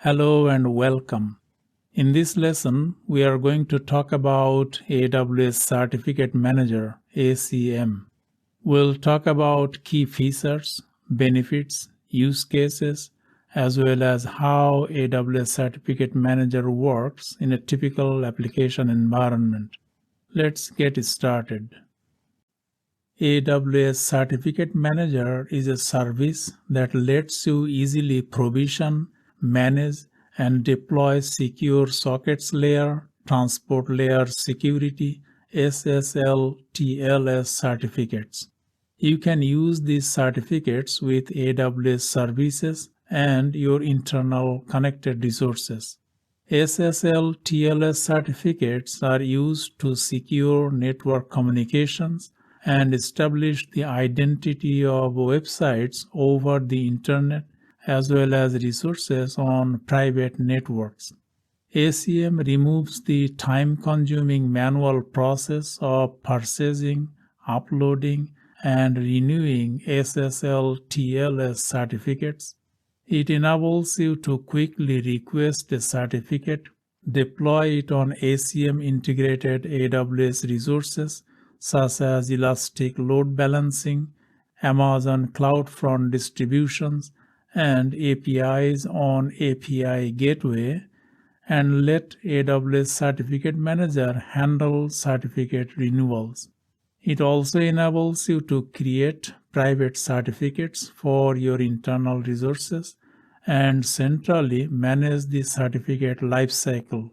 Hello and welcome. In this lesson, we are going to talk about AWS Certificate Manager, ACM. We'll talk about key features, benefits, use cases, as well as how AWS Certificate Manager works in a typical application environment. Let's get started. AWS Certificate Manager is a service that lets you easily provision, manage, and deploy secure sockets layer, transport layer security, SSL, TLS certificates. You can use these certificates with AWS services and your internal connected resources. SSL TLS certificates are used to secure network communications and establish the identity of websites over the internet as well as resources on private networks. ACM removes the time-consuming manual process of purchasing, uploading, and renewing SSL TLS certificates. It enables you to quickly request a certificate, deploy it on ACM integrated AWS resources such as Elastic Load Balancing, Amazon CloudFront distributions, and APIs on API Gateway, and let AWS Certificate Manager handle certificate renewals. It also enables you to create private certificates for your internal resources and centrally manage the certificate lifecycle.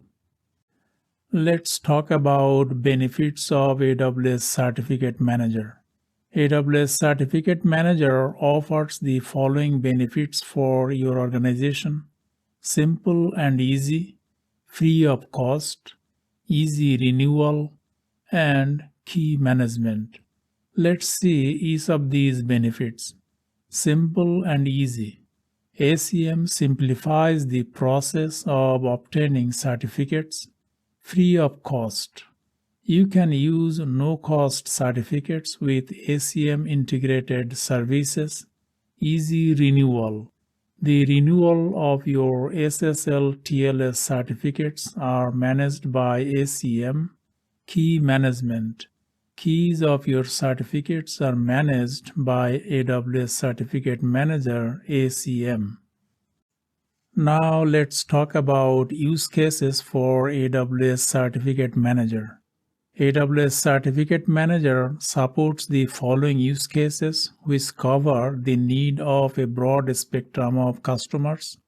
Let's talk about benefits of AWS Certificate Manager. AWS Certificate Manager offers the following benefits for your organization: simple and easy, free of cost, easy renewal, and key management. Let's see each of these benefits. Simple and easy. ACM simplifies the process of obtaining certificates. Free of cost. You can use no-cost certificates with ACM integrated services. Easy renewal. The renewal of your SSL TLS certificates are managed by ACM. Key management. Keys of your certificates are managed by AWS Certificate Manager, ACM. Now let's talk about use cases for AWS Certificate Manager. AWS Certificate Manager supports the following use cases which cover the need of a broad spectrum of customers: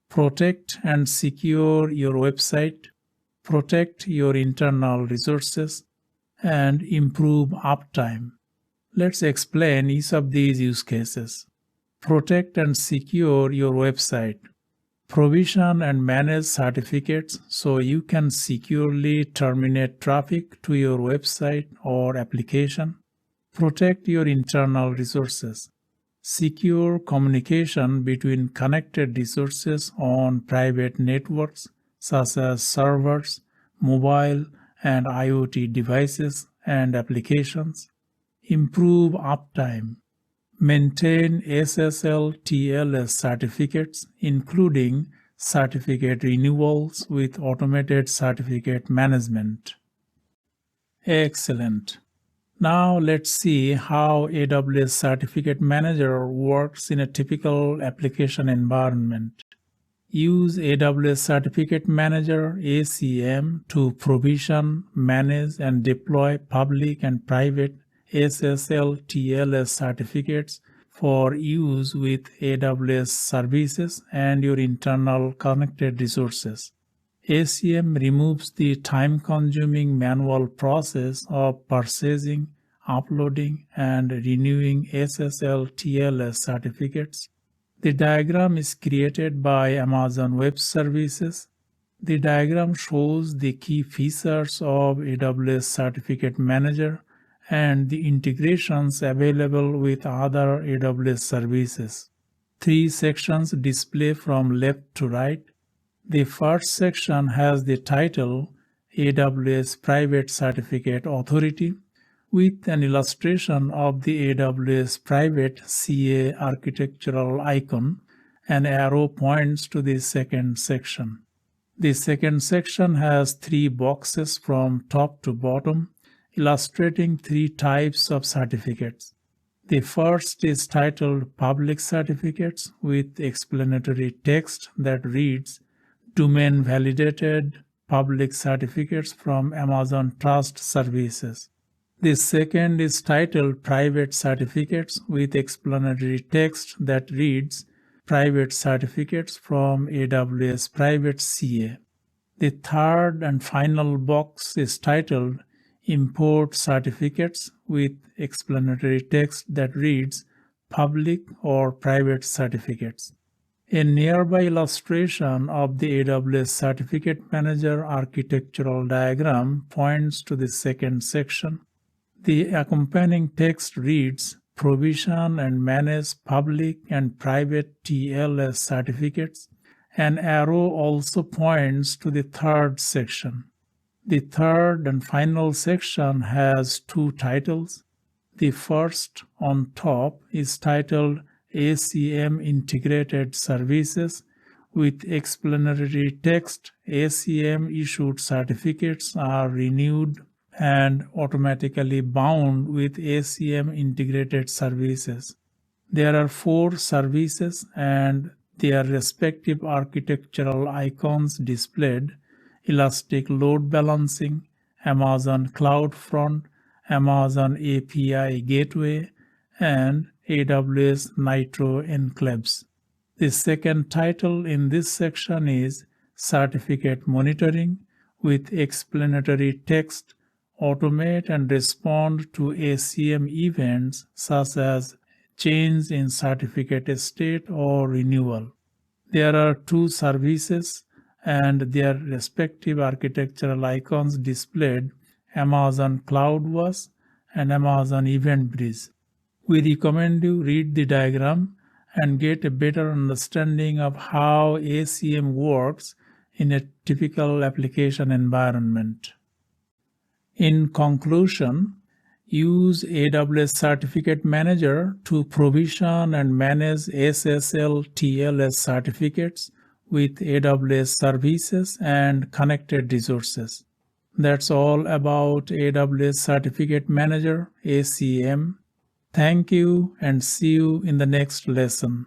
protect and secure your website, protect your internal resources, and improve uptime. Let's explain each of these use cases. Protect and secure your website. Provision and manage certificates so you can securely terminate traffic to your website or application. Protect your internal resources. Secure communication between connected resources on private networks such as servers, mobile, and IoT devices and applications. Improve uptime. Maintain SSL TLS certificates, including certificate renewals with automated certificate management. Excellent. Now let's see how AWS Certificate Manager works in a typical application environment. Use AWS Certificate Manager ACM to provision, manage, and deploy public and private SSL TLS certificates for use with AWS services and your internal connected resources. ACM removes the time-consuming manual process of purchasing, uploading, and renewing SSL TLS certificates. The diagram is created by Amazon Web Services. The diagram shows the key features of AWS Certificate Manager and the integrations available with other AWS services. 3 sections display from left to right. The first section has the title AWS Private Certificate Authority with an illustration of the AWS Private CA architectural icon An arrow points to the second section. The second section has 3 boxes from top to bottom, illustrating 3 types of certificates. The first is titled Public Certificates with explanatory text that reads Domain Validated Public Certificates from Amazon Trust Services. The second is titled Private Certificates with explanatory text that reads Private Certificates from AWS Private CA. The third and final box is titled Import Certificates with explanatory text that reads Public or Private Certificates. A nearby illustration of the AWS Certificate Manager architectural diagram points to the second section. The accompanying text reads Provision and manage public and private TLS certificates. An arrow also points to the third section. The third and final section has 2 titles. The first on top is titled ACM Integrated Services with explanatory text. ACM issued certificates are renewed and automatically bound with ACM integrated services. There are 4 services and their respective architectural icons displayed: Elastic Load Balancing, Amazon CloudFront, Amazon API Gateway, and AWS Nitro Enclaves. The second title in this section is Certificate Monitoring with explanatory text. Automate and respond to ACM events such as change in certificate state or renewal. There are 2 services and their respective architectural icons displayed: Amazon CloudWatch and Amazon EventBridge. We recommend you read the diagram and get a better understanding of how ACM works in a typical application environment. In conclusion, use AWS Certificate Manager to provision and manage SSL TLS certificates with AWS services and connected resources. That's all about AWS Certificate Manager, ACM. Thank you and see you in the next lesson.